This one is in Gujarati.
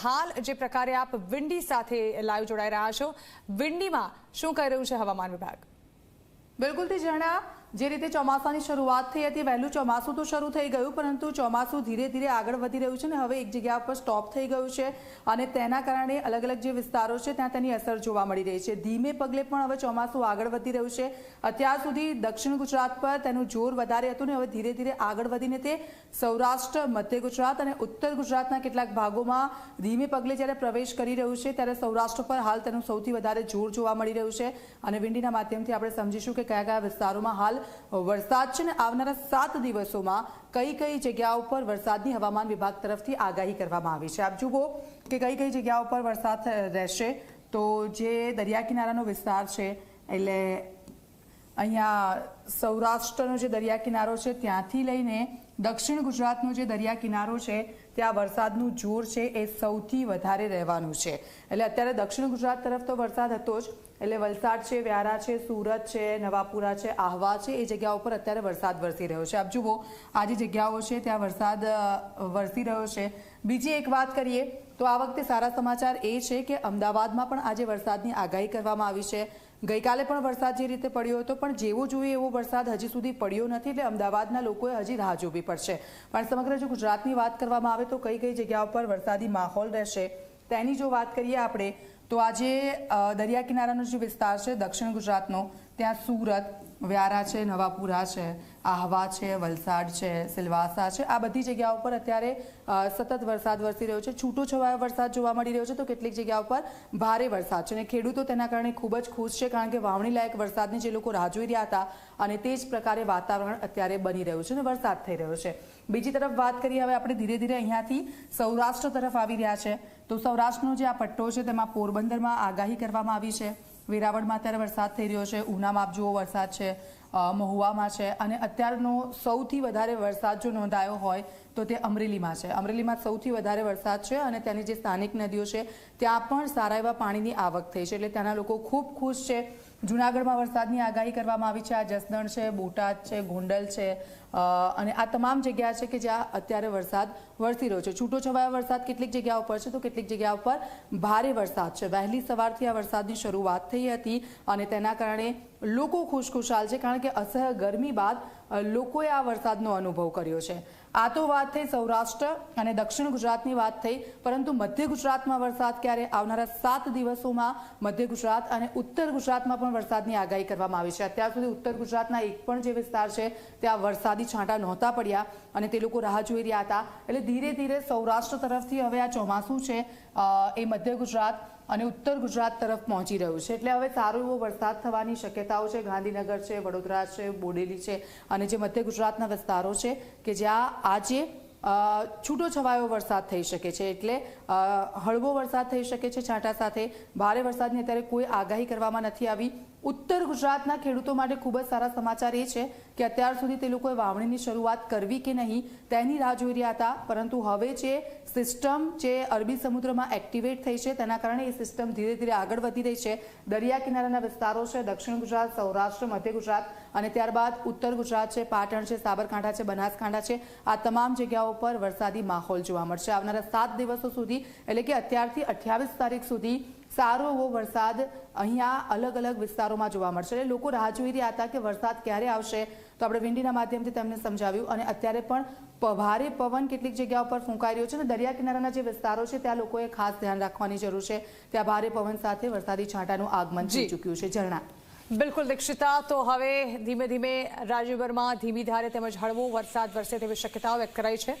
હાલ જે પ્રકારે આપ વિંડી સાથે લાઈવ જોડાઈ રહ્યા છો, વિંડીમાં શું કહી રહ્યું છે હવામાન વિભાગ? બિલકુલ થી જણા જે રીતે ચોમાસાની શરૂઆત થઈ હતી, વહેલું ચોમાસું તો શરૂ થઈ ગયું, પરંતુ ચોમાસું ધીરે ધીરે આગળ વધી રહ્યું છે ને હવે એક જગ્યા પર સ્ટોપ થઈ ગયું છે અને તેના કારણે અલગ અલગ જે વિસ્તારો છે ત્યાં તેની અસર જોવા મળી રહી છે. ધીમે પગલે પણ હવે ચોમાસું આગળ વધી રહ્યું છે. અત્યાર સુધી દક્ષિણ ગુજરાત પર તેનું જોર વધારે હતું ને હવે ધીરે ધીરે આગળ વધીને તે સૌરાષ્ટ્ર, મધ્ય ગુજરાત અને ઉત્તર ગુજરાતના કેટલાક ભાગોમાં ધીમે પગલે જ્યારે પ્રવેશ કરી રહ્યું છે ત્યારે સૌરાષ્ટ્ર પર હાલ તેનું સૌથી વધારે જોર જોવા મળી રહ્યું છે. અને વિંડીના માધ્યમથી આપણે સમજીશું કે કયા કયા વિસ્તારોમાં હાલ વરસાદ છે ને આવનારા 7 દિવસોમાં કઈ કઈ જગ્યાઓ પર વરસાદની હવામાન વિભાગ તરફથી આગાહી કરવામાં આવી છે. આપ જુઓ કે કઈ કઈ જગ્યાઓ પર વરસાદ રહેશે. તો જે દરિયા કિનારાનો વિસ્તાર છે એટલે અહીંયા સૌરાષ્ટ્રનો જે દરિયા કિનારો છે ત્યાંથી લઈને દક્ષિણ ગુજરાતનો જે દરિયા કિનારો છે ત્યાં વરસાદનું જોર છે એ સૌથી વધારે રહેવાનું છે. એટલે અત્યારે દક્ષિણ ગુજરાત તરફ તો વરસાદ હતો જ, એટલે વલસાડ છે, વ્યારા છે, સુરત છે, નવાપુરા છે, આહવા છે, એ જગ્યાઓ પર અત્યારે વરસાદ વરસી રહ્યો છે. આપ જુઓ આ જે જગ્યાઓ છે ત્યાં વરસાદ વરસી રહ્યો છે. બીજી એક વાત કરીએ તો આ વખતે સારા સમાચાર એ છે કે અમદાવાદમાં પણ આજે વરસાદની આગાહી કરવામાં આવી છે. ગઈકાલે પણ વરસાદ જે રીતે પડ્યો હતો પણ જેવો જોઈએ એવો વરસાદ હજી સુધી પડ્યો નથી, એટલે અમદાવાદના લોકોએ હજી રાહ જોવી પડશે. પણ સમગ્ર જો ગુજરાતની વાત કરવામાં આવે તો કઈ કઈ જગ્યાઓ પર વરસાદી માહોલ રહેશે તેની જો વાત કરીએ આપણે તો આજે દરિયા કિનારાનો જે વિસ્તાર છે દક્ષિણ ગુજરાતનો ત્યાં સુરત, વ્યારા છે, નવાપુરા છે, આહવા છે, વલસાડ છે, સિલવાસા છે, આ બધી જગ્યાઓ પર અત્યારે સતત વરસાદ વરસી રહ્યો છે. છૂટો છવાયો વરસાદ જોવા મળી રહ્યો છે તો કેટલીક જગ્યાઓ પર ભારે વરસાદ છે અને ખેડૂતો તેના કારણે ખૂબ જ ખુશ છે, કારણ કે વાવણી લાયક વરસાદની જે લોકો રાહ જોઈ રહ્યા હતા અને તે જ પ્રકારે વાતાવરણ અત્યારે બની રહ્યું છે અને વરસાદ થઈ રહ્યો છે. બીજી તરફ વાત કરીએ હવે આપણે ધીરે ધીરે અહીંયાથી સૌરાષ્ટ્ર તરફ આવી રહ્યા છે. તો સૌરાષ્ટ્રનો જે આ પટ્ટો છે તેમાં પોરબંદરમાં આગાહી કરવામાં આવી છે. વેરાવળમાં અત્યારે વરસાદ થઈ રહ્યો છે. ઉનામાં આપ જુઓ વરસાદ છે, મહુવામાં છે અને અત્યારનો સૌથી વધારે વરસાદ જો નોંધાયો હોય તો તે અમરેલીમાં છે. અમરેલીમાં સૌથી વધારે વરસાદ છે અને ત્યાંની જે સ્થાનિક નદીઓ છે ત્યાં પણ સારા એવા પાણીની આવક થઈ છે, એટલે ત્યાંના લોકો ખૂબ ખુશ છે. જૂનાગઢમાં વરસાદની આગાહી કરવામાં આવી છે. આ જસદણ છે, બોટાદ છે, ગોંડલ છે અને આ તમામ જગ્યા છે કે જ્યાં અત્યારે વરસાદ વરસી રહ્યો છે. છૂટો છવાયો વરસાદ કેટલીક જગ્યાઓ પર છે તો કેટલીક જગ્યાઓ પર ભારે વરસાદ છે. વહેલી સવારથી આ વરસાદની શરૂઆત થઈ હતી અને તેના કારણે લોકો ખુશખુશાલ છે, કારણ કે અસહ્ય ગરમી બાદ લોકોએ આ વરસાદનો અનુભવ કર્યો છે. આ તો વાત થઈ સૌરાષ્ટ્ર અને દક્ષિણ ગુજરાતની વાત થઈ, પરંતુ મધ્ય ગુજરાતમાં વરસાદ ક્યારે? આવનારા 7 દિવસોમાં મધ્ય ગુજરાત અને ઉત્તર ગુજરાતમાં પણ વરસાદની આગાહી કરવામાં આવી છે. અત્યાર સુધી ઉત્તર ગુજરાતના એક પણ જે વિસ્તાર છે ત્યાં વરસાદી છાંટા નહોતા પડ્યા અને તે લોકો રાહ જોઈ રહ્યા હતા. એટલે ધીરે ધીરે સૌરાષ્ટ્ર તરફથી હવે આ ચોમાસું છે એ મધ્ય ગુજરાત અને ઉત્તર ગુજરાત તરફ પહોંચી રહ્યું છે. એટલે હવે સારો એવો વરસાદ થવાની શક્યતાઓ છે. ગાંધીનગર છે, વડોદરા છે, બોડેલી છે અને જે મધ્ય ગુજરાતના વિસ્તારો છે કે જ્યાં આજે છૂટો છવાયો વરસાદ થઈ શકે છે, એટલે હળવો વરસાદ થઈ શકે છે છાંટા સાથે. ભારે વરસાદની અત્યારે કોઈ આગાહી કરવામાં નથી આવી. ઉત્તર ગુજરાતના ખેડૂતો માટે ખૂબ જ સારા સમાચાર એ છે કે અત્યાર સુધી તે લોકોએ વાવણીની શરૂઆત કરવી કે નહીં તેની રાહ જોઈ રહ્યા હતા, પરંતુ હવે જે સિસ્ટમ જે અરબી સમુદ્રમાં એક્ટિવેટ થઈ છે તેના કારણે એ સિસ્ટમ ધીરે ધીરે આગળ વધી રહી છે. દરિયા કિનારાના વિસ્તારો છે દક્ષિણ ગુજરાત, સૌરાષ્ટ્ર, મધ્ય ગુજરાત અને ત્યારબાદ ઉત્તર ગુજરાત છે, પાટણ છે, સાબરકાંઠા છે, બનાસકાંઠા છે, આ તમામ જગ્યાઓ પર વરસાદી માહોલ જોવા મળશે આવનારા 7 દિવસો સુધી. એટલે કે અત્યારથી 28 તારીખ સુધી સારો એવો વરસાદ અહીંયા અલગ અલગ વિસ્તારોમાં જોવા મળશે. એટલે લોકો રાહ જોઈ રહ્યા હતા કે વરસાદ ક્યારે આવશે, તો આપણે વિંડીના માધ્યમથી તેમને સમજાવ્યું. અને અત્યારે પણ ભારે પવન કેટલીક જગ્યાઓ પર ફૂંકાઈ રહ્યો છે અને દરિયા કિનારાના જે વિસ્તારો છે ત્યાં લોકોએ ખાસ ધ્યાન રાખવાની જરૂર છે. ત્યાં ભારે પવન સાથે વરસાદી છાંટાનું આગમન થઈ ચૂક્યું છે. ઝરણા બિલકુલ દીક્ષિતા, તો હવે ધીમે ધીમે રાજ્યભરમાં ધીમી ધારે તેમજ હળવો વરસાદ વરસે તેવી શક્યતાઓ વ્યક્ત કરાઈ છે.